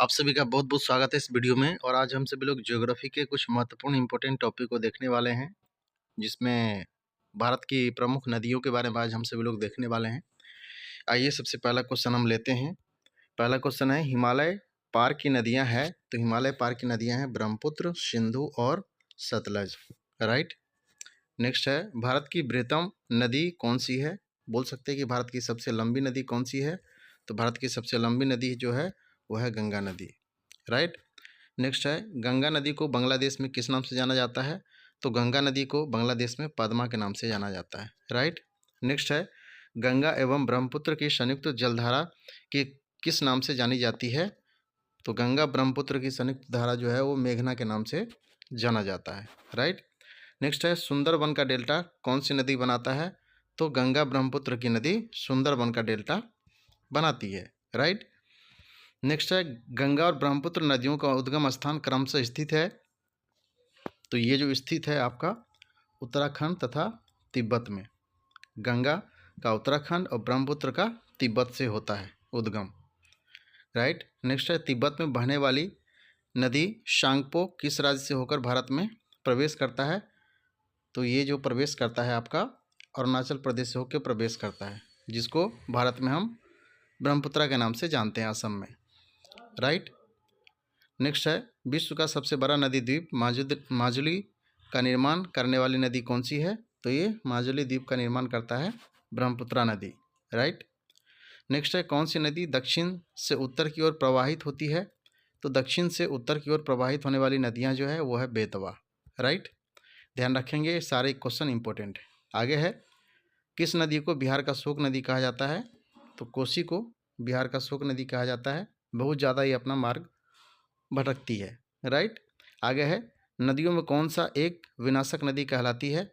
आप सभी का बहुत बहुत स्वागत है इस वीडियो में। और आज हम सभी लोग ज्योग्राफी के कुछ महत्वपूर्ण इंपॉर्टेंट टॉपिक को देखने वाले हैं, जिसमें भारत की प्रमुख नदियों के बारे में आज हम सभी लोग देखने वाले हैं। आइए सबसे पहला क्वेश्चन हम लेते हैं। पहला क्वेश्चन है, हिमालय पार की नदियां हैं। तो हिमालय पार की नदियां हैं ब्रह्मपुत्र, सिंधु और सतलज। राइट। नेक्स्ट है, भारत की बृहत्तम नदी कौन सी है। बोल सकते हैं कि भारत की सबसे लंबी नदी कौन सी है। तो भारत की सबसे लंबी नदी जो है वह है गंगा नदी। राइट। नेक्स्ट है, गंगा नदी को बांग्लादेश में किस नाम से जाना जाता है। तो गंगा नदी को बांग्लादेश में पद्मा के नाम से जाना जाता है। राइट। नेक्स्ट है, गंगा एवं ब्रह्मपुत्र की संयुक्त जलधारा की किस नाम से जानी जाती है। तो गंगा ब्रह्मपुत्र की संयुक्त धारा जो है वो मेघना के नाम से जाना जाता है। राइट। नेक्स्ट है, सुंदरबन का डेल्टा कौन सी नदी बनाता है। तो गंगा ब्रह्मपुत्र की नदी सुंदरबन का डेल्टा बनाती है। राइट। नेक्स्ट है, गंगा और ब्रह्मपुत्र नदियों का उद्गम स्थान क्रमशः स्थित है। तो ये जो स्थित है आपका उत्तराखंड तथा तिब्बत में। गंगा का उत्तराखंड और ब्रह्मपुत्र का तिब्बत से होता है उद्गम। राइट। नेक्स्ट है, तिब्बत में बहने वाली नदी शांगपो किस राज्य से होकर भारत में प्रवेश करता है। तो ये जो प्रवेश करता है आपका अरुणाचल प्रदेश से होकर प्रवेश करता है, जिसको भारत में हम ब्रह्मपुत्र के नाम से जानते हैं असम में। राइट। नेक्स्ट है, विश्व का सबसे बड़ा नदी द्वीप माजुली का निर्माण करने वाली नदी कौन सी है। तो ये माजुली द्वीप का निर्माण करता है ब्रह्मपुत्र नदी। राइट। नेक्स्ट है, कौन सी नदी दक्षिण से उत्तर की ओर प्रवाहित होती है। तो दक्षिण से उत्तर की ओर प्रवाहित होने वाली नदियां जो है वो है बेतवा। राइट। ध्यान रखेंगे, ये सारे क्वेश्चन इंपॉर्टेंट है। आगे है, किस नदी को बिहार का शोक नदी कहा जाता है। तो कोसी को बिहार का शोक नदी कहा जाता है। बहुत ज़्यादा ये अपना मार्ग भटकती है। राइट। आगे है, नदियों में कौन सा एक विनाशक नदी कहलाती है।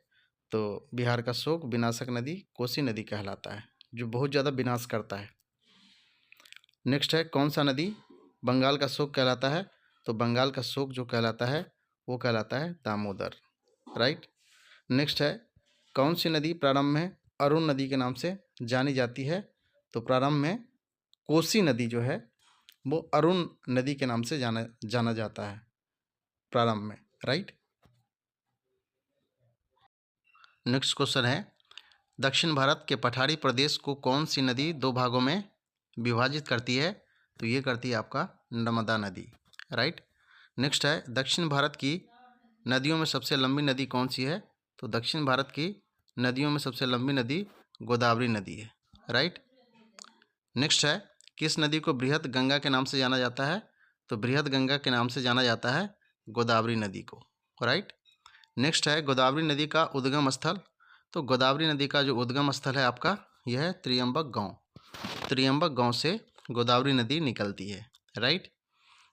तो बिहार का शोक विनाशक नदी कोसी नदी कहलाता है, जो बहुत ज़्यादा विनाश करता है। नेक्स्ट है, कौन सा नदी बंगाल का शोक कहलाता है। तो बंगाल का शोक जो कहलाता है वो कहलाता है दामोदर। राइट। नेक्स्ट है, कौन सी नदी प्रारंभ में अरुण नदी के नाम से जानी जाती है। तो प्रारंभ में कोसी नदी जो है वो अरुण नदी के नाम से जाना जाता है प्रारंभ में। राइट। नेक्स्ट क्वेश्चन है, दक्षिण भारत के पठारी प्रदेश को कौन सी नदी दो भागों में विभाजित करती है। तो ये करती है आपका नर्मदा नदी। राइट। नेक्स्ट है, दक्षिण भारत की नदियों में सबसे लंबी नदी कौन सी है। तो दक्षिण भारत की नदियों में सबसे लंबी नदी गोदावरी नदी है। राइट। नेक्स्ट है, किस नदी को बृहद गंगा के नाम से जाना जाता है। तो बृहद गंगा के नाम से जाना जाता है गोदावरी नदी को। राइट। नेक्स्ट है, गोदावरी नदी का उद्गम स्थल। तो गोदावरी नदी का जो उद्गम स्थल है आपका यह है त्रियंबक गांव। त्रियंबक गांव से गोदावरी नदी निकलती है। राइट।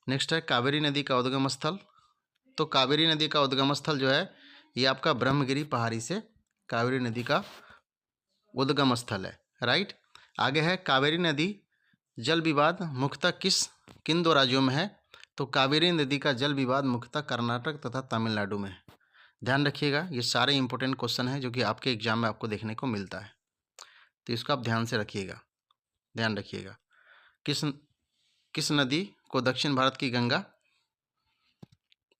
नेक्स्ट है, कावेरी नदी का उद्गम स्थल। तो कावेरी नदी का उद्गम स्थल जो है ये आपका ब्रह्मगिरी पहाड़ी से कावेरी नदी का उद्गम स्थल है। राइट। आगे है, कावेरी नदी जल विवाद मुख्यतः किन दो राज्यों में है। तो कावेरी नदी का जल विवाद मुख्यतः कर्नाटक तथा तमिलनाडु में है। ध्यान रखिएगा, ये सारे इंपॉर्टेंट क्वेश्चन हैं जो कि आपके एग्जाम में आपको देखने को मिलता है, तो इसको आप ध्यान से रखिएगा। ध्यान रखिएगा, किस नदी को दक्षिण भारत की गंगा।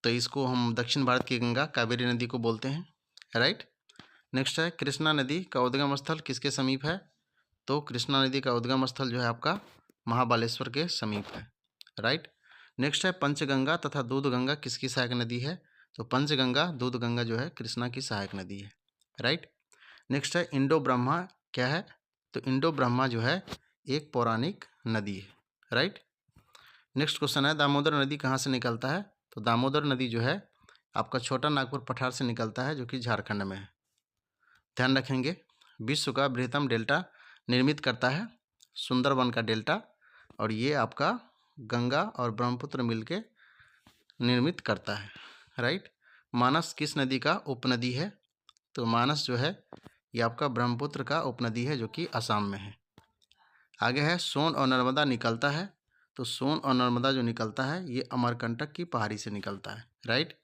तो इसको हम दक्षिण भारत की गंगा कावेरी नदी को बोलते हैं। राइट। नेक्स्ट है, कृष्णा नदी का उद्गम स्थल किसके समीप है। तो कृष्णा नदी का उद्गम स्थल जो है आपका महाबालेश्वर के समीप है। राइट। नेक्स्ट है, पंचगंगा तथा दूधगंगा किसकी सहायक नदी है। तो पंचगंगा दूधगंगा जो है कृष्णा की सहायक नदी है। राइट। नेक्स्ट है, इंडो ब्रह्मा क्या है। तो इंडो ब्रह्मा जो है एक पौराणिक नदी है। राइट। नेक्स्ट क्वेश्चन है, दामोदर नदी कहाँ से निकलता है। तो दामोदर नदी जो है आपका छोटा नागपुर पठार से निकलता है, जो कि झारखंड में है। ध्यान रखेंगे, विश्व का बृहत्तम डेल्टा निर्मित करता है सुंदरबन का डेल्टा, और ये आपका गंगा और ब्रह्मपुत्र मिलके निर्मित करता है। राइट। मानस किस नदी का उपनदी है। तो मानस जो है ये आपका ब्रह्मपुत्र का उपनदी है, जो कि असम में है। आगे है, सोन और नर्मदा निकलता है। तो सोन और नर्मदा जो निकलता है ये अमरकंटक की पहाड़ी से निकलता है। राइट।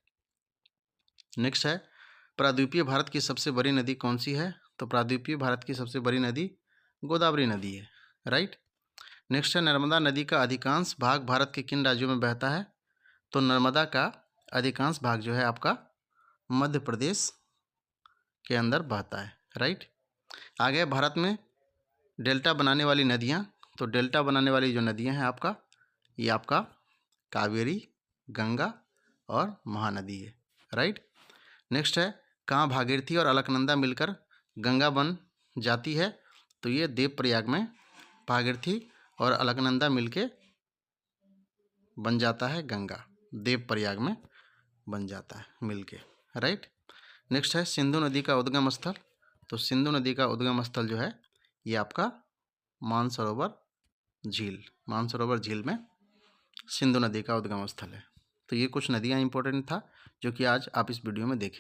नेक्स्ट है, प्रायद्वीपीय भारत की सबसे बड़ी नदी कौन सी है। तो प्रायद्वीपीय भारत की सबसे बड़ी नदी गोदावरी नदी है। राइट। नेक्स्ट है, नर्मदा नदी का अधिकांश भाग भारत के किन राज्यों में बहता है? तो नर्मदा का अधिकांश भाग जो है आपका मध्य प्रदेश के अंदर बहता है, राइट। आगे भारत में डेल्टा बनाने वाली नदियाँ, तो डेल्टा बनाने वाली जो नदियाँ हैं आपका, ये आपका कावेरी, गंगा और महानदी है, राइट। नेक्स्ट है, कहाँ भागीरथी और अलकनंदा मिलकर गंगा बन जाती है? तो ये देवप्रयाग में भागीरथी और अलकनंदा मिलके बन जाता है गंगा, देवप्रयाग में बन जाता है मिलके, राइट। नेक्स्ट है, सिंधु नदी का उद्गम स्थल, तो सिंधु नदी का उद्गम स्थल जो है ये आपका मानसरोवर झील में सिंधु नदी का उद्गम स्थल है। तो ये कुछ नदियाँ इंपॉर्टेंट था जो कि आज आप इस वीडियो में देखें।